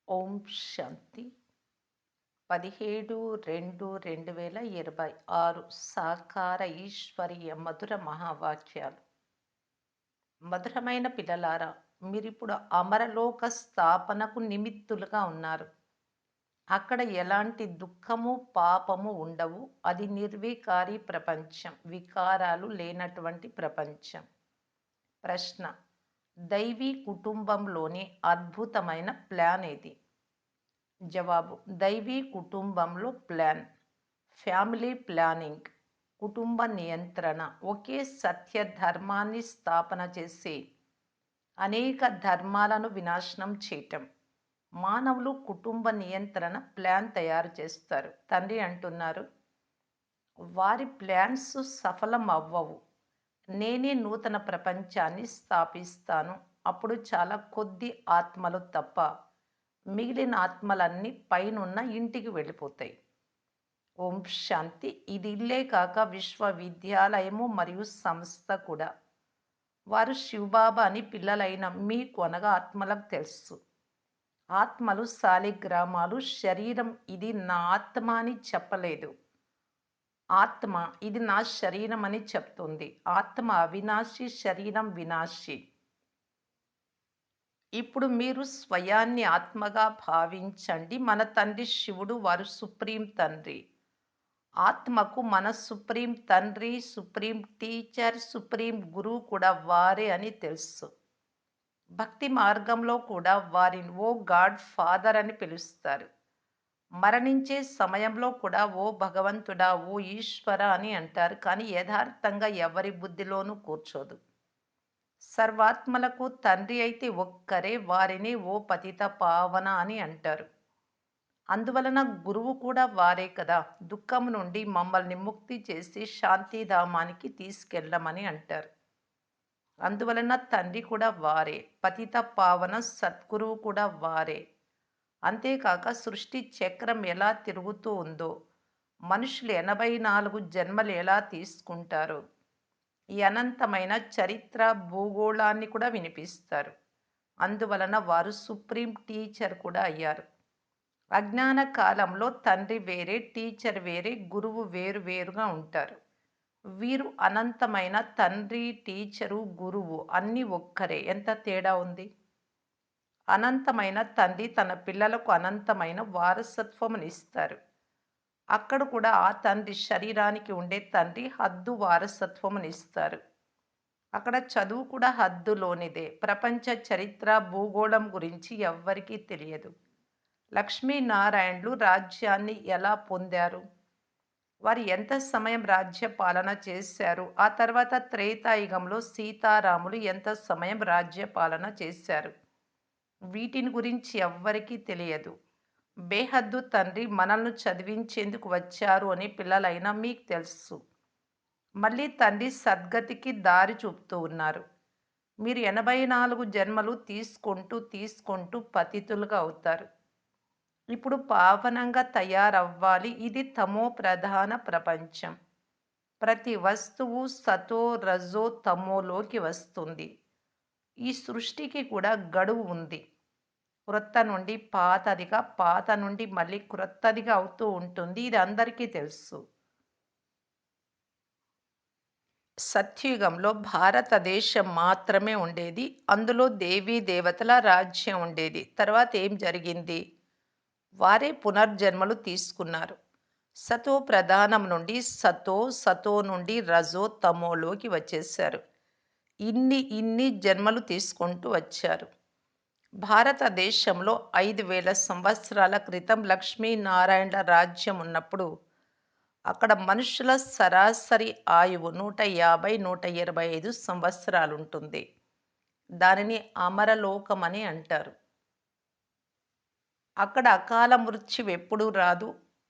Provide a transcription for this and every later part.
ఓం శాంతి 17-2-2026 సాకార ఈశ్వరీయ మధుర మహావాక్యాలు. మధురమైన పిల్లలారా, మీరిప్పుడు అమరలోక స్థాపనకు నిమిత్తులుగా ఉన్నారు. అక్కడ ఎలాంటి దుఃఖము పాపము ఉండవు. అది నిర్వికారి ప్రపంచం, వికారాలు లేనటువంటి ప్రపంచం. ప్రశ్న: దైవీ కుటుంబంలోని అద్భుతమైన ప్లాన్ ఏది? జవాబు: దైవీ కుటుంబంలో ప్లాన్, ఫ్యామిలీ ప్లానింగ్, కుటుంబ నియంత్రణ, ఒకే సత్య ధర్మాన్ని స్థాపన చేసి అనేక ధర్మాలను వినాశనం చేయటం. మానవులు కుటుంబ నియంత్రణ ప్లాన్ తయారు చేస్తారు. తండ్రి అంటున్నారు, వారి ప్లాన్స్ సఫలం అవ్వవు. నేనే నూతన ప్రపంచాన్ని స్థాపిస్తాను. అప్పుడు చాలా కొద్ది ఆత్మలు తప్ప మిగిలిన ఆత్మలన్నీ పైనున్న ఇంటికి వెళ్ళిపోతాయి. ఓం శాంతి. ఇది ఇల్లే కాక విశ్వవిద్యాలయము మరియు సంస్థ కూడా. వారు శివబాబా అని పిల్లలైన మీకు అనగా ఆత్మలకు తెలుసు. ఆత్మలు శాలిగ్రామాలు. శరీరం ఇది నా ఆత్మ అని చెప్పలేదు. ఆత్మ ఇది నా శరీరం అని చెప్తుంది. ఆత్మ అవినాశి, శరీరం వినాశి. ఇప్పుడు మీరు స్వయాన్ని ఆత్మగా భావించండి. మన తండ్రి శివుడు, వారు సుప్రీం తండ్రి. ఆత్మకు మన సుప్రీం తండ్రి, సుప్రీం టీచర్, సుప్రీం గురువు కూడా వారే అని తెలుసు. భక్తి మార్గంలో కూడా వారిని ఓ గాడ్ ఫాదర్ అని పిలుస్తారు. మరణించే సమయంలో కూడా ఓ భగవంతుడా, ఓ ఈశ్వర అని అంటారు. కానీ యథార్థంగా ఎవరి బుద్ధిలోనూ కూర్చోదు. సర్వాత్మలకు తండ్రి అయితే ఒక్కరే. వారిని ఓ పతిత పావన అని అంటారు. అందువలన గురువు కూడా వారే కదా. దుఃఖం నుండి మమ్మల్ని ముక్తి చేసి శాంతిధామానికి తీసుకెళ్ళమని అంటారు. అందువలన తండ్రి కూడా వారే. పతిత పావన సద్గురువు కూడా వారే. అంతేకాక సృష్టి చక్రం ఎలా తిరుగుతూ ఉందో, మనుషులు 84 జన్మలు ఎలా తీసుకుంటారో, ఈ అనంతమైన చరిత్ర భూగోళాన్ని కూడా వినిపిస్తారు. అందువలన వారు సుప్రీం టీచర్ కూడా అయ్యారు. అజ్ఞాన కాలంలో తండ్రి వేరే, టీచర్ వేరే, గురువు వేరు వేరుగా ఉంటారు. వీరు అనంతమైన తండ్రి, టీచరు, గురువు అన్నీ ఒక్కరే. ఎంత తేడా ఉంది! అనంతమైన తండ్రి తన పిల్లలకు అనంతమైన వారసత్వమునిస్తారు. అక్కడ కూడా ఆ తండ్రి, శరీరానికి ఉండే తండ్రి హద్దు వారసత్వమునిస్తారు. అక్కడ చదువు కూడా హద్దులోనిదే. ప్రపంచ చరిత్ర భూగోళం గురించి ఎవ్వరికీ తెలియదు. లక్ష్మీనారాయణులు రాజ్యాన్ని ఎలా పొందారు? వారు ఎంత సమయం రాజ్య పాలన చేశారు? ఆ తర్వాత త్రేతాయుగంలో సీతారాములు ఎంత సమయం రాజ్య పాలన చేశారు? వీటిని గురించి ఎవ్వరికీ తెలియదు. బేహద్దు తండ్రి మనల్ని చదివించేందుకు వచ్చారు అని పిల్లలైనా మీకు తెలుసు. మళ్ళీ తండ్రి సద్గతికి దారి చూపుతూ ఉన్నారు. మీరు 84 జన్మలు తీసుకుంటూ పతితులుగా అవుతారు. ఇప్పుడు పావనంగా తయారవ్వాలి. ఇది తమో ప్రధాన ప్రపంచం. ప్రతి వస్తువు సతో రజో తమోలోకి వస్తుంది. ఈ సృష్టికి కూడా గడువు ఉంది. క్రొత్త నుండి పాతదిగా, పాత నుండి మళ్ళీ క్రొత్తదిగా అవుతూ ఉంటుంది. ఇది అందరికీ తెలుసు. సత్యుగంలో భారతదేశం మాత్రమే ఉండేది. అందులో దేవీ దేవతల రాజ్యం ఉండేది. తర్వాత ఏం జరిగింది? వారే పునర్జన్మలు తీసుకున్నారు. సతో ప్రధానం నుండి సతో నుండి రజో తమోలోకి వచ్చేశారు. ఇన్ని జన్మలు తీసుకుంటూ వచ్చారు. భారతదేశంలో 5000 సంవత్సరాల క్రితం లక్ష్మీనారాయణల రాజ్యం ఉన్నప్పుడు అక్కడ మనుషుల సరాసరి ఆయువు 150-125 సంవత్సరాలుంటుంది. దానిని అమరలోకం అని అంటారు. అక్కడ అకాల మృత్యువు ఎప్పుడూ రాదు.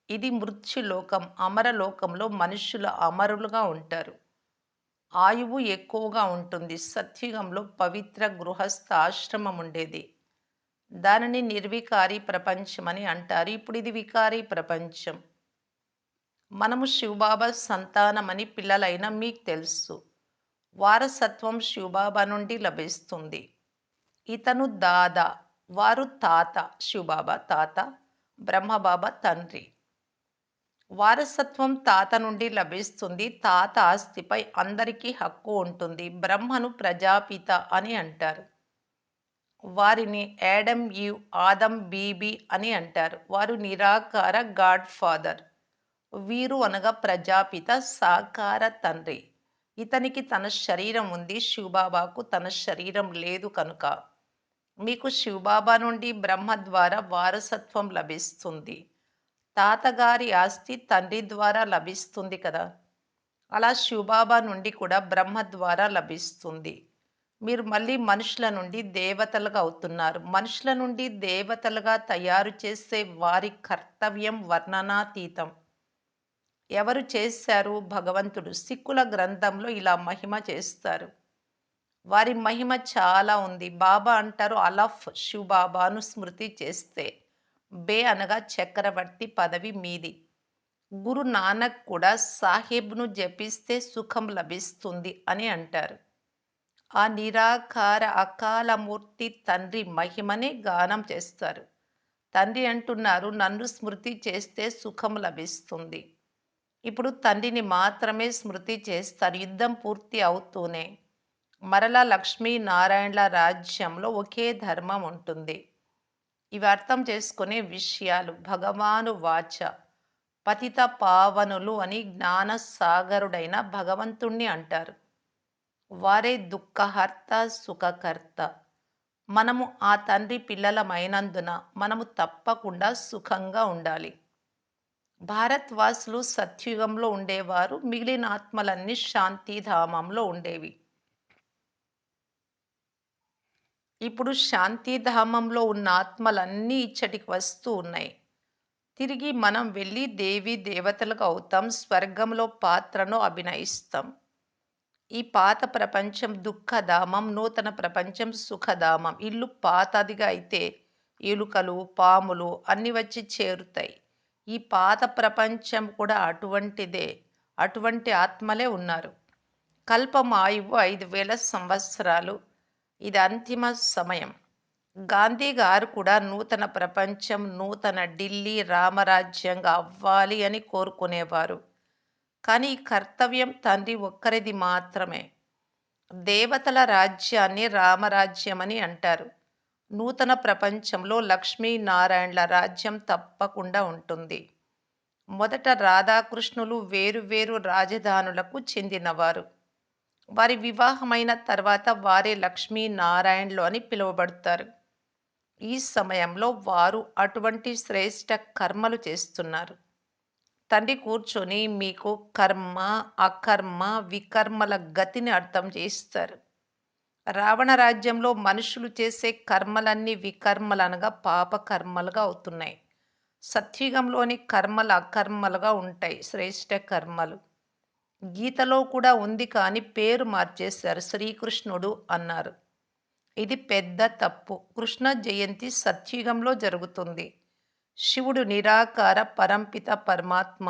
ఇది మృత్యులోకం. అమరలోకంలో మనుషులు అమరులుగా ఉంటారు. ఆయువు ఎక్కువగా ఉంటుంది. సత్యుగంలో పవిత్ర గృహస్థ ఆశ్రమం ఉండేది. దానిని నిర్వికారి ప్రపంచం అని అంటారు. ఇప్పుడు ఇది వికారీ ప్రపంచం. మనము శివబాబా సంతానమని పిల్లలైన మీకు తెలుసు. వారసత్వం శివబాబా నుండి లభిస్తుంది. ఇతను దాదా. వారు తాత, శివబాబా తాత, బ్రహ్మబాబా తండ్రి. వారసత్వం తాత నుండి లభిస్తుంది. తాత ఆస్తిపై అందరికీ హక్కు ఉంటుంది. బ్రహ్మను ప్రజాపిత అని అంటారు. వారిని యాడమ్, ఈవ్, ఆదం, బీబీ అని అంటారు. వారు నిరాకార గాడ్ ఫాదర్. వీరు అనగా ప్రజాపిత సాకార తండ్రి. ఇతనికి తన శరీరం ఉంది. శివబాబాకు తన శరీరం లేదు కనుక మీకు శివబాబా నుండి బ్రహ్మ ద్వారా వారసత్వం లభిస్తుంది. తాతగారి ఆస్తి తండ్రి ద్వారా లభిస్తుంది కదా! అలా శివబాబా నుండి కూడా బ్రహ్మ ద్వారా లభిస్తుంది. మీరు మళ్ళీ మనుషుల నుండి దేవతలుగా అవుతున్నారు. మనుషుల నుండి దేవతలుగా తయారు చేసే వారి కర్తవ్యం వర్ణనాతీతం. ఎవరు చేశారు? భగవంతుడు. సిక్కుల గ్రంథంలో ఇలా మహిమ చేస్తారు. వారి మహిమ చాలా ఉంది. బాబా అంటారు అలఫ్ శివబాబాను స్మృతి చేస్తే. బే అనగా చక్రవర్తి పదవి మీది. గురు నానక్ కూడా సాహెబ్ను జపిస్తే సుఖం లభిస్తుంది అని అంటారు. ఆ నిరాకార అకాలమూర్తి తండ్రి మహిమనే గానం చేస్తారు. తండ్రి అంటున్నారు నన్ను స్మృతి చేస్తే సుఖం లభిస్తుంది. ఇప్పుడు తండ్రిని మాత్రమే స్మృతి చేస్తారు. యుద్ధం పూర్తి అవుతూనే మరలా లక్ష్మీ నారాయణల రాజ్యంలో ఒకే ధర్మం ఉంటుంది. ఇవి అర్థం చేసుకునే విషయాలు. భగవాను వాచ పతిత పావనులు అని జ్ఞాన సాగరుడైన భగవంతుణ్ణి అంటారు. వారే దుఃఖహర్త సుఖకర్త. మనము ఆ తండ్రి పిల్లలమైనందున మనము తప్పకుండా సుఖంగా ఉండాలి. భారత్ వాసులు సత్యుగంలో ఉండేవారు. మిగిలిన ఆత్మలన్నీ శాంతిధామంలో ఉండేవి. ఇప్పుడు శాంతిధామంలో ఉన్న ఆత్మలన్నీ ఇచ్చటికి వస్తూ ఉన్నాయి. తిరిగి మనం వెళ్ళి దేవీ దేవతలకు అవుతాం. స్వర్గంలో పాత్రను అభినయిస్తాం. ఈ పాత ప్రపంచం దుఃఖధామం, నూతన ప్రపంచం సుఖధామం. ఇల్లు పాతదిగా అయితే ఎలుకలు, పాములు అన్నీ వచ్చి చేరుతాయి. ఈ పాత ప్రపంచం కూడా అటువంటిదే. అటువంటి ఆత్మలే ఉన్నారు. కల్పం ఆయువు 5000 సంవత్సరాలు. ఇది అంతిమ సమయం. గాంధీ గారు కూడా నూతన ప్రపంచం, నూతన ఢిల్లీ రామరాజ్యంగా అవ్వాలి అని కోరుకునేవారు. కానీ ఈ కర్తవ్యం తండ్రి ఒక్కరిది మాత్రమే. దేవతల రాజ్యాన్ని రామరాజ్యమని అంటారు. నూతన ప్రపంచంలో లక్ష్మీనారాయణల రాజ్యం తప్పకుండా ఉంటుంది. మొదట రాధాకృష్ణులు వేరు వేరు రాజధానులకు చెందినవారు. వారి వివాహమైన తర్వాత వారే లక్ష్మీనారాయణలు అని పిలువబడతారు. ఈ సమయంలో వారు అటువంటి శ్రేష్ట కర్మలు చేస్తున్నారు. తండ్రి కూర్చొని మీకు కర్మ, అకర్మ, వికర్మల గతిని అర్థం చేస్తారు. రావణ రాజ్యంలో మనుషులు చేసే కర్మలన్నీ వికర్మలనగా పాప కర్మలుగా అవుతున్నాయి. సత్యుగంలోని కర్మలు అకర్మలుగా ఉంటాయి, శ్రేష్ట కర్మలు. గీతలో కూడా ఉంది కానీ పేరు మార్చేశారు. శ్రీకృష్ణుడు అన్నారు. ఇది పెద్ద తప్పు. కృష్ణ జయంతి సత్యుగంలో జరుగుతుంది. శివుడు నిరాకార పరంపిత పరమాత్మ.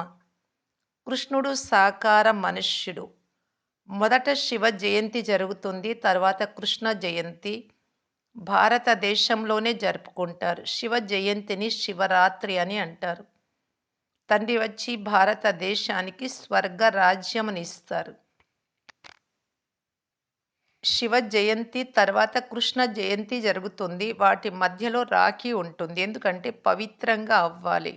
కృష్ణుడు సాకార మనుష్యుడు. మొదట శివ జయంతి జరుగుతుంది. తర్వాత కృష్ణ జయంతి భారతదేశంలోనే జరుపుకుంటారు. శివ జయంతిని శివరాత్రి అని అంటారు. తండ్రి వచ్చి భారతదేశానికి స్వర్గ రాజ్యమునిస్తారు. శివ జయంతి తర్వాత కృష్ణ జయంతి జరుగుతుంది. వాటి మధ్యలో రాఖీ ఉంటుంది. ఎందుకంటే పవిత్రంగా అవ్వాలి.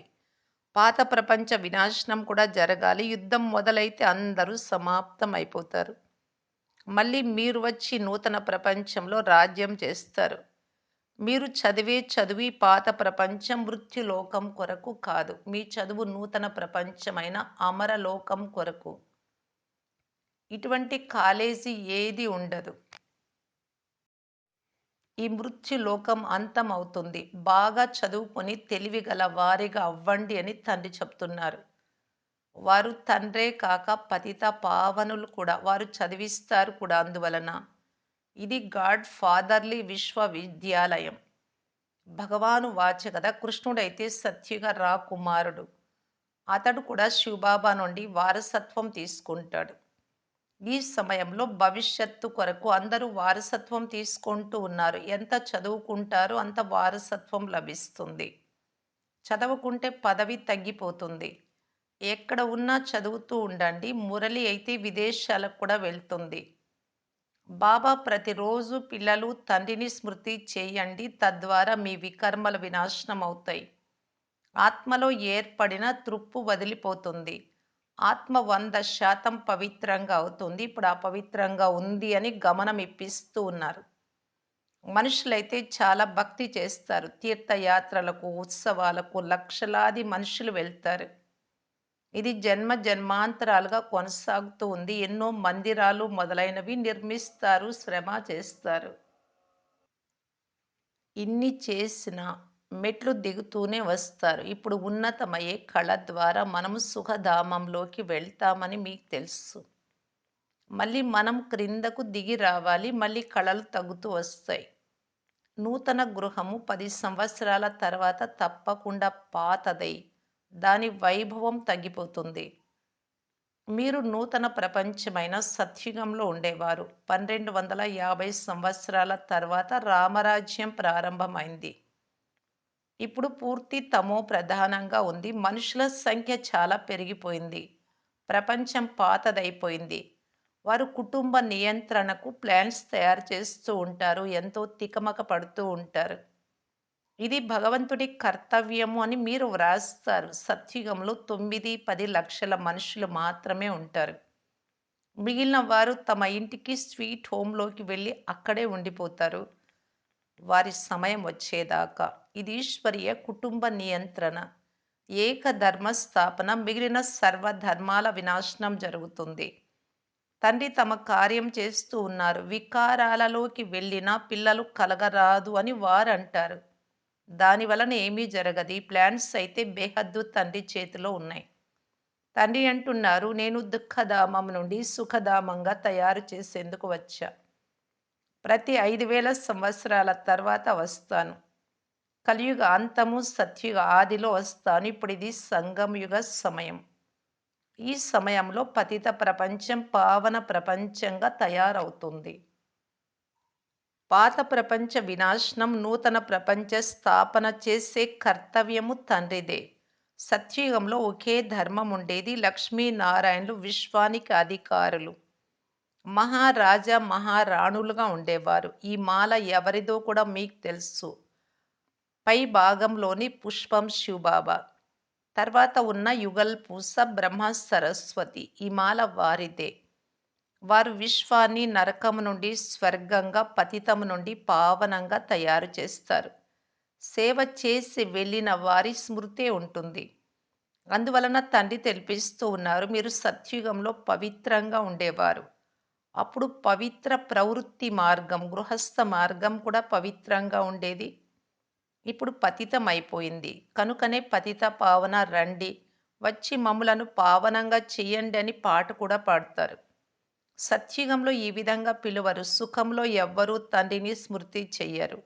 పాత ప్రపంచ వినాశనం కూడా జరగాలి. యుద్ధం మొదలైతే అందరూ సమాప్తం అయిపోతారు. మళ్ళీ మీరు వచ్చి నూతన ప్రపంచంలో రాజ్యం చేస్తారు. మీరు చదివే చదువు ఈ పాత ప్రపంచం మృత్యులోకం కొరకు కాదు. మీ చదువు నూతన ప్రపంచమైన అమరలోకం కొరకు. ఇటువంటి కాలేజీ ఏది ఉండదు. ఈ మృత్యులోకం అంతమవుతుంది. బాగా చదువుకొని తెలివిగల వారిగా అవ్వండి అని తండ్రి చెప్తున్నారు. వారు తండ్రే కాక పతిత పావనులు కూడా. వారు చదివిస్తారు కూడా అందువలన. ఇది గాడ్ ఫాదర్లీ విశ్వవిద్యాలయం. భగవాను వాచ కదా. కృష్ణుడైతే సత్యుగ రాకుమారుడు. అతడు కూడా శివబాబా నుండి వారసత్వం తీసుకుంటాడు. ఈ సమయంలో భవిష్యత్తు కొరకు అందరూ వారసత్వం తీసుకుంటూ ఉన్నారు. ఎంత చదువుకుంటారో అంత వారసత్వం లభిస్తుంది. చదవకుంటే పదవి తగ్గిపోతుంది. ఎక్కడ ఉన్నా చదువుతూ ఉండండి. మురళి అయితే విదేశాలకు కూడా వెళ్తుంది. బాబా ప్రతిరోజు పిల్లలు తండ్రిని స్మృతి చేయండి. తద్వారా మీ వికర్మలు వినాశనం అవుతాయి. ఆత్మలో ఏర్పడిన త్రుప్పు వదిలిపోతుంది. ఆత్మ 100% పవిత్రంగా అవుతుంది. ఇప్పుడు అపవిత్రంగా ఉంది అని గమనం ఇప్పిస్తూ ఉన్నారు. మనుషులైతే చాలా భక్తి చేస్తారు. తీర్థయాత్రలకు, ఉత్సవాలకు లక్షలాది మనుషులు వెళ్తారు. ఇది జన్మ జన్మాంతరాలుగా కొనసాగుతూ ఉంది. ఎన్నో మందిరాలు మొదలైనవి నిర్మిస్తారు, శ్రమ చేస్తారు. ఇన్ని చేసినా మెట్లు దిగుతూనే వస్తారు. ఇప్పుడు ఉన్నతమయ్యే కళ ద్వారా మనము సుఖధామంలోకి వెళ్తామని మీకు తెలుసు. మళ్ళీ మనం క్రిందకు దిగి రావాలి. మళ్ళీ కళలు తగ్గుతూ వస్తాయి. నూతన గృహము 10 సంవత్సరాల తర్వాత తప్పకుండా పాతదై దాని వైభవం తగ్గిపోతుంది. మీరు నూతన ప్రపంచమైన సత్యుగంలో ఉండేవారు. 1250 సంవత్సరాల తర్వాత రామరాజ్యం ప్రారంభమైంది. ఇప్పుడు పూర్తి తమో ప్రధానంగా ఉంది. మనుషుల సంఖ్య చాలా పెరిగిపోయింది. ప్రపంచం పాతదైపోయింది. వారు కుటుంబ నియంత్రణకు ప్లాన్స్ తయారు చేస్తూ ఉంటారు. ఎంతో తికమక పడుతూ ఉంటారు. ఇది భగవంతుడి కర్తవ్యము అని మీరు వ్రాస్తారు. సత్యుగంలో 9, 10 లక్షల మనుషులు మాత్రమే ఉంటారు. మిగిలిన వారు తమ ఇంటికి స్వీట్ హోమ్‌లోకి వెళ్లి అక్కడే ఉండిపోతారు. వారి సమయం వచ్చేదాకా. ఇది ఈశ్వరీయ కుటుంబ నియంత్రణ. ఏకధర్మ స్థాపన. మిగిలిన సర్వధర్మాల వినాశనం జరుగుతుంది. తండ్రి తమ కార్యం చేస్తూ ఉన్నారు. వికారాలలోకి వెళ్ళినా పిల్లలు కలగరాదు అని వారంటారు. దాని వలన ఏమీ జరగదు. ఈ ప్లాన్స్ అయితే బేహద్దు తండ్రి చేతిలో ఉన్నాయి. తండ్రి అంటున్నారు, నేను దుఃఖధామం నుండి సుఖధామంగా తయారు చేసేందుకు వచ్చా. ప్రతి 5000 సంవత్సరాల తర్వాత వస్తాను. కలియుగ అంతము సత్యుగ ఆదిలో వస్తాను. ఇప్పుడు ఇది సంగమయుగ సమయం. ఈ సమయంలో పతిత ప్రపంచం పావన ప్రపంచంగా తయారవుతుంది. పాత ప్రపంచ వినాశనం, నూతన ప్రపంచ స్థాపన చేసే కర్తవ్యము తండ్రిదే. సత్యుగంలో ఒకే ధర్మం ఉండేది. లక్ష్మీనారాయణులు విశ్వానికి అధికారులు. మహారాజా మహారాణులుగా ఉండేవారు. ఈ మాల ఎవరిదో కూడా మీకు తెలుసు. పై భాగంలోని పుష్పం శివబాబా. తర్వాత ఉన్న యుగల్ పూస బ్రహ్మ సరస్వతి. ఈ మాల వారిదే. వారు విశ్వాన్ని నరకము నుండి స్వర్గంగా, పతితము నుండి పావనంగా తయారు చేస్తారు. సేవ చేసి వెళ్ళిన వారి స్మృతే ఉంటుంది. అందువలన తండ్రి తెలిపిస్తూ ఉన్నారు, మీరు సత్యుగంలో పవిత్రంగా ఉండేవారు. అప్పుడు పవిత్ర ప్రవృత్తి మార్గం, గృహస్థ మార్గం కూడా పవిత్రంగా ఉండేది. ఇప్పుడు పతితమైపోయింది. కనుకనే పతిత పావన రండి, వచ్చి మమ్ములను పావనంగా చెయ్యండి అని పాట కూడా పాడతారు. సత్యుగంలో ఈ విధంగా పిలువరు. సుఖంలో ఎవ్వరూ తండ్రిని స్మృతి చెయ్యరు.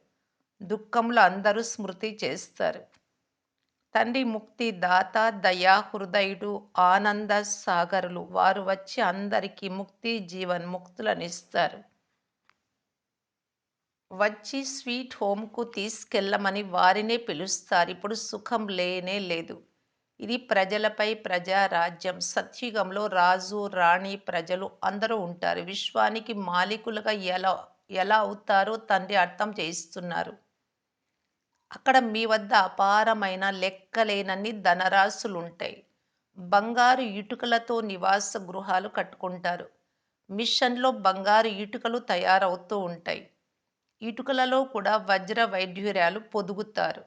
దుఃఖంలో అందరూ స్మృతి చేస్తారు. తండ్రి ముక్తి దాత, దయా హృదయుడు, ఆనంద సాగరులు. వారు వచ్చి అందరికీ ముక్తి జీవన్ ముక్తులనిస్తారు. వచ్చి స్వీట్ హోమ్‌కు తీసుకెళ్ళమని వారినే పిలుస్తారు. ఇప్పుడు సుఖం లేనే లేదు. ఇది ప్రజలపై ప్రజారాజ్యం. సత్యుగంలో రాజు, రాణి, ప్రజలు అందరూ ఉంటారు. విశ్వానికి మాలికులుగా ఎలా ఎలా అవుతారో తండ్రి అర్థం చేయిస్తున్నారు. అక్కడ మీ వద్ద అపారమైన లెక్కలేనన్ని ధనరాశులుంటాయి. బంగారు ఇటుకలతో నివాస గృహాలు కట్టుకుంటారు. మిషన్‌లో బంగారు ఇటుకలు తయారవుతూ ఉంటాయి. ఇటుకలలో కూడా వజ్ర వైఢూర్యాలు పొదుగుతారు.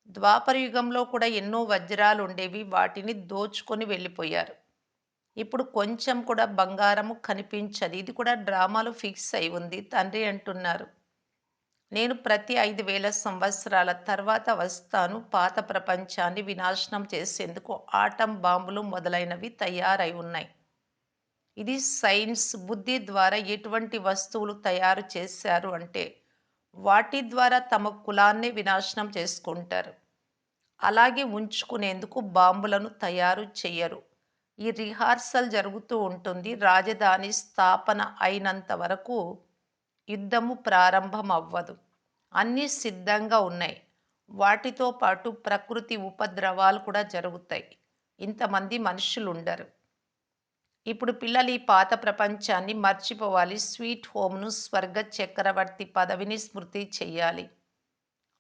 ద్వాపర యుగంలో కూడా ఎన్నో వజ్రాలుండేవి. వాటిని దోచుకొని వెళ్ళిపోయారు. ఇప్పుడు కొంచెం కూడా బంగారము కనిపించదు. ఇది కూడా డ్రామాలో ఫిక్స్ అయి ఉంది. తండ్రి అంటున్నారు, నేను ప్రతి 5000 సంవత్సరాల తర్వాత వస్తాను. పాత ప్రపంచాన్ని వినాశనం చేసేందుకు ఆటం బాంబులు మొదలైనవి తయారై ఉన్నాయి. ఇది సైన్స్ బుద్ధి ద్వారా ఎటువంటి వస్తువులు తయారు చేశారు అంటే వాటి ద్వారా తమ కులాన్ని వినాశనం చేసుకుంటారు. అలాగే ఉంచుకునేందుకు బాంబులను తయారు చెయ్యరు. ఈ రిహార్సల్ జరుగుతూ ఉంటుంది. రాజధాని స్థాపన అయినంత వరకు యుద్ధము ప్రారంభం అవ్వదు. అన్నీ సిద్ధంగా ఉన్నాయి. వాటితో పాటు ప్రకృతి ఉపద్రవాలు కూడా జరుగుతాయి. ఇంతమంది మనుషులుండరు. ఇప్పుడు పిల్లలు ఈ పాత ప్రపంచాన్ని మర్చిపోవాలి. స్వీట్ హోమ్‌ను, స్వర్గ చక్రవర్తి పదవిని స్మృతి చెయ్యాలి.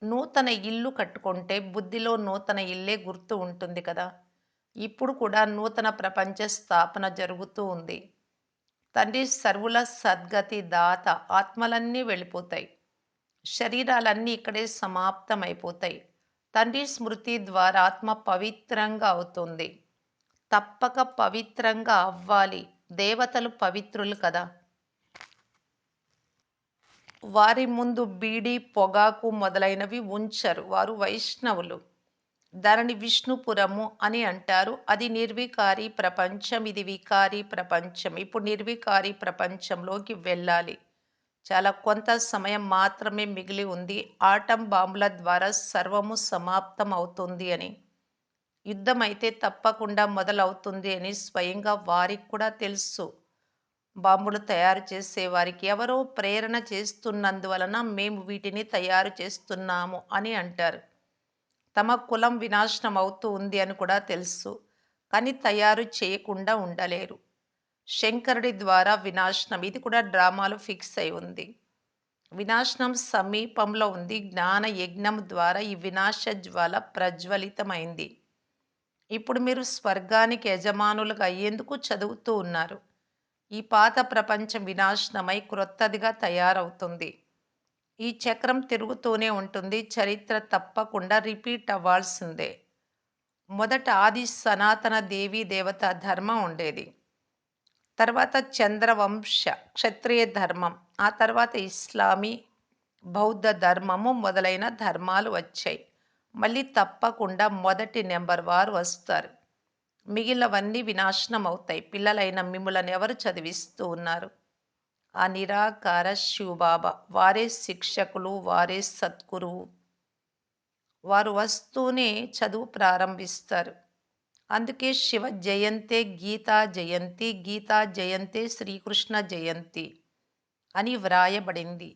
నూతన ఇల్లు కట్టుకుంటే బుద్ధిలో నూతన ఇల్లే గుర్తు ఉంటుంది కదా! ఇప్పుడు కూడా నూతన ప్రపంచ స్థాపన జరుగుతూ ఉంది. తండ్రి సర్వుల సద్గతి దాత. ఆత్మలన్నీ వెళ్ళిపోతాయి. శరీరాలన్నీ ఇక్కడే సమాప్తమైపోతాయి. తండ్రి స్మృతి ద్వారా ఆత్మ పవిత్రంగా అవుతుంది. తప్పక పవిత్రంగా అవ్వాలి. దేవతలు పవిత్రులు కదా! వారి ముందు బీడి, పొగాకు మొదలైనవి ఉంచరు. వారు వైష్ణవులు. దానిని విష్ణుపురము అని అంటారు. అది నిర్వికారి ప్రపంచం. ఇది వికారి ప్రపంచం. ఇప్పుడు నిర్వికారి ప్రపంచంలోకి వెళ్ళాలి. చాలా కొంత సమయం మాత్రమే మిగిలి ఉంది. ఆటం బాంబుల ద్వారా సర్వము సమాప్తం అవుతుంది అని. యుద్ధమైతే తప్పకుండా మొదలవుతుంది అని స్వయంగా వారికి కూడా తెలుసు. బాంబులు తయారు చేసే వారికి ఎవరో ప్రేరణ చేస్తున్నందువలన మేము వీటిని తయారు చేస్తున్నాము అని అంటారు. తమ కులం వినాశనం అవుతూ ఉంది అని కూడా తెలుసు. కానీ తయారు చేయకుండా ఉండలేరు. శంకరుడి ద్వారా వినాశనం ఇది కూడా డ్రామాలో ఫిక్స్ అయి ఉంది. వినాశనం సమీపంలో ఉంది. జ్ఞాన యజ్ఞం ద్వారా ఈ వినాశ జ్వాల ప్రజ్వలితమైంది. ఇప్పుడు మీరు స్వర్గానికి యజమానులుగా అయ్యేందుకు చదువుతూ ఉన్నారు. ఈ పాత ప్రపంచం వినాశనమై క్రొత్తదిగా తయారవుతుంది. ఈ చక్రం తిరుగుతూనే ఉంటుంది. చరిత్ర తప్పకుండా రిపీట్ అవ్వాల్సిందే. మొదట ఆది సనాతన దేవీ దేవత ధర్మం ఉండేది. తర్వాత చంద్రవంశ క్షత్రియ ధర్మం. ఆ తర్వాత ఇస్లామీ, బౌద్ధ ధర్మము మొదలైన ధర్మాలు వచ్చాయి. మళ్ళీ తప్పకుండా మొదటి నెంబర్ వారు వస్తారు. మిగిలినవన్నీ వినాశనం అవుతాయి. పిల్లలైన మిమ్ములను ఎవరు చదివిస్తూ ఉన్నారు? ఆ నిరాకార శివబాబా. వారే శిక్షకులు, వారే సద్గురువు. వారు వస్తూనే చదువు ప్రారంభిస్తారు. అందుకే శివ జయంతే గీతా జయంతి, గీతా జయంతే శ్రీకృష్ణ జయంతి అని వ్రాయబడింది.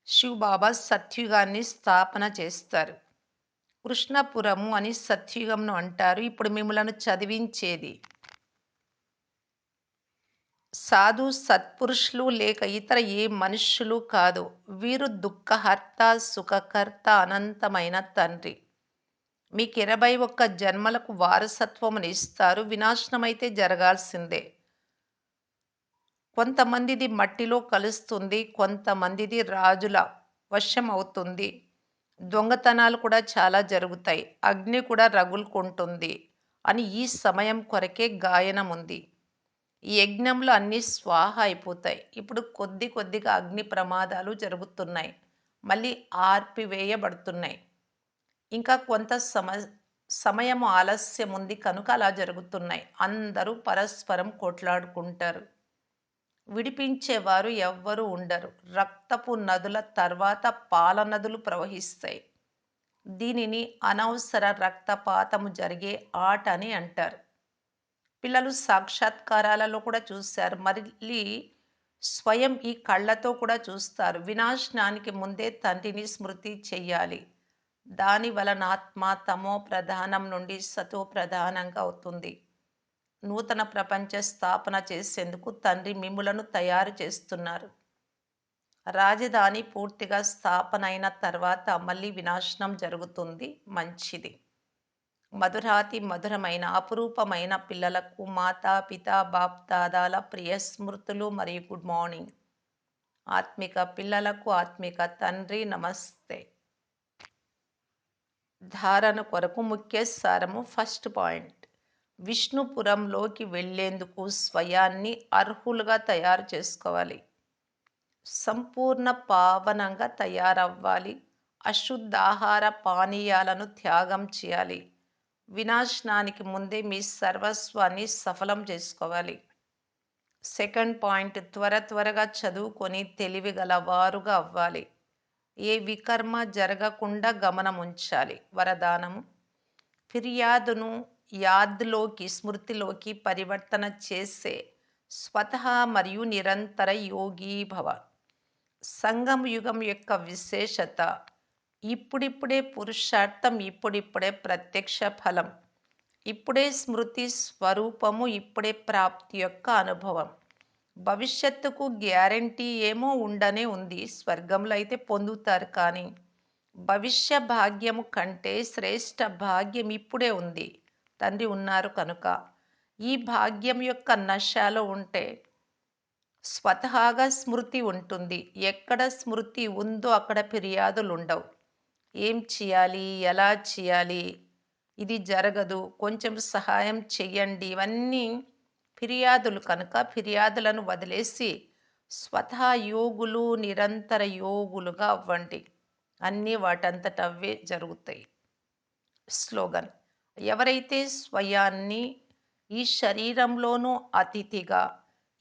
శివబాబా సత్యుగాన్ని స్థాపన చేస్తారు. కృష్ణపురము అని సత్యుగంను అంటారు. ఇప్పుడు మిమ్మలను చదివించేది సాధు సత్పురుషులు లేక ఇతర ఏ మనుష్యులు కాదు. వీరు దుఃఖహర్త, సుఖకర్త, అనంతమైన తండ్రి. మీకు 21 జన్మలకు వారసత్వమును ఇస్తారు. వినాశనమైతే జరగాల్సిందే. కొంతమందిది మట్టిలో కలుస్తుంది. కొంతమందిది రాజుల వశం అవుతుంది. దొంగతనాలు కూడా చాలా జరుగుతాయి. అగ్ని కూడా రగులుకుంటుంది అని ఈ సమయం కొరకే గాయనం ఉంది. ఈ యజ్ఞంలో అన్నీ స్వాహ అయిపోతాయి. ఇప్పుడు కొద్ది కొద్దిగా అగ్ని ప్రమాదాలు జరుగుతున్నాయి. మళ్ళీ ఆర్పివేయబడుతున్నాయి. ఇంకా కొంత సమయం ఆలస్యం ఉంది కనుక అలా జరుగుతున్నాయి. అందరూ పరస్పరం కొట్లాడుకుంటారు. విడిపించేవారు ఎవ్వరూ ఉండరు. రక్తపు నదుల తర్వాత పాల నదులు ప్రవహిస్తాయి. దీనిని అనవసర రక్తపాతము జరిగే ఆట అని అంటారు. పిల్లలు సాక్షాత్కారాలలో కూడా చూశారు. మళ్ళీ స్వయం ఈ కళ్ళతో కూడా చూస్తారు. వినాశనానికి ముందే తండ్రిని స్మృతి చెయ్యాలి. దాని వలన ఆత్మ తమో ప్రధానం నుండి సతో ప్రధానంగా అవుతుంది. నూతన ప్రపంచ స్థాపన చేసేందుకు తండ్రి మిమ్ములను తయారు చేస్తున్నారు. రాజధాని పూర్తిగా స్థాపన అయిన తర్వాత మళ్ళీ వినాశనం జరుగుతుంది. మంచిది. మధురాతి మధురమైన అపురూపమైన పిల్లలకు మాతాపిత బాప్దాదాల ప్రియ స్మృతులు మరియు గుడ్ మార్నింగ్. ఆత్మిక పిల్లలకు ఆత్మిక తండ్రి నమస్తే. ధారణ కొరకు ముఖ్య సారము. ఫస్ట్ పాయింట్, విష్ణుపురంలోకి వెళ్ళేందుకు స్వయాన్ని అర్హులుగా తయారు చేసుకోవాలి. సంపూర్ణ పావనంగా తయారవ్వాలి. అశుద్ధాహార పానీయాలను త్యాగం చేయాలి. వినాశనానికి ముందే మీ సర్వస్వాన్ని సఫలం చేసుకోవాలి. సెకండ్ పాయింట్, త్వరగా చదువుకొని తెలివిగల వారుగా అవ్వాలి. ఏ వికర్మ జరగకుండా గమనం ఉంచాలి. వరదానము, ఫిర్యాదును యాద్లోకి, స్మృతిలోకి పరివర్తన చేసే స్వతహా మరియు నిరంతర యోగీ భవ. సంగం యుగం యొక్క విశేషత ఇప్పుడిప్పుడే పురుషార్థం, ఇప్పుడిప్పుడే ప్రత్యక్ష ఫలం, ఇప్పుడే స్మృతి స్వరూపము, ఇప్పుడే ప్రాప్తి యొక్క అనుభవం. భవిష్యత్తుకు గ్యారంటీ ఏమో ఉండనే ఉంది, స్వర్గంలో అయితే పొందుతారు. కానీ భవిష్య భాగ్యము కంటే శ్రేష్ఠ భాగ్యం ఇప్పుడే ఉంది. తండ్రి ఉన్నారు కనుక ఈ భాగ్యం యొక్క నశాలో ఉంటే స్వతహాగా స్మృతి ఉంటుంది. ఎక్కడ స్మృతి ఉందో అక్కడ ఫిర్యాదులు ఉండవు. ఏం చేయాలి, ఎలా చేయాలి, ఇది జరగదు, కొంచెం సహాయం చెయ్యండి, ఇవన్నీ ఫిర్యాదులు కనుక ఫిర్యాదులను వదిలేసి స్వతహా యోగులు, నిరంతర యోగులుగా అవ్వండి. అన్నీ వాటంతట అవే జరుగుతాయి. స్లోగన్: ఎవరైతే స్వయాన్ని ఈ శరీరంలోనూ అతిథిగా,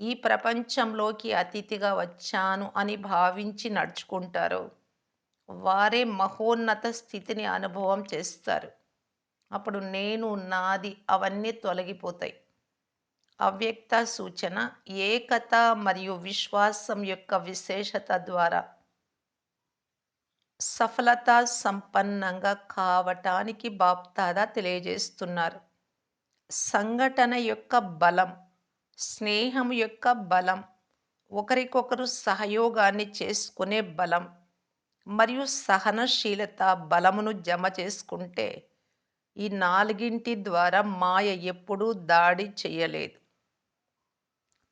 ఈ ప్రపంచంలోకి అతిథిగా వచ్చాను అని భావించి నడుచుకుంటారో వారే మహోన్నత స్థితిని అనుభవం చేస్తారు. అప్పుడు నేను, నాది అవన్నీ తొలగిపోతాయి. అవ్యక్త సూచన: ఏకత మరియు విశ్వాసం యొక్క విశేషత ద్వారా సఫలత సంపన్నంగా కావటానికి బాప్దాదా తెలియజేస్తున్నారు. సంఘటన యొక్క బలం, స్నేహం యొక్క బలం, ఒకరికొకరు సహయోగాన్ని చేసుకునే బలం మరియు సహనశీలత బలమును జమ చేసుకుంటే ఈ నాలుగింటి ద్వారా మాయ ఎప్పుడూ దాడి చేయలేదు.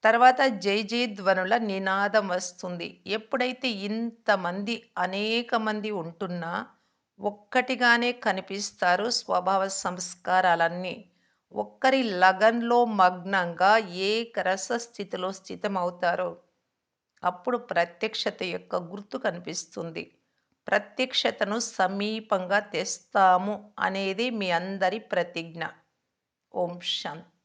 తర్వాత జై జై ధ్వనుల నినాదం వస్తుంది. ఎప్పుడైతే ఇంతమంది, అనేక మంది ఉంటున్నా ఒక్కటిగానే కనిపిస్తారో స్వభావ సంస్కారాలన్నీ ఒక్కరి లగన్లో మగ్నంగా ఏకరస స్థితిలో స్థితమవుతారో అప్పుడు ప్రత్యక్షత యొక్క గుర్తు కనిపిస్తుంది. ప్రత్యక్షతను సమీపంగా తెస్తాము అనేది మీ అందరి ప్రతిజ్ఞ. ఓం శాంతి.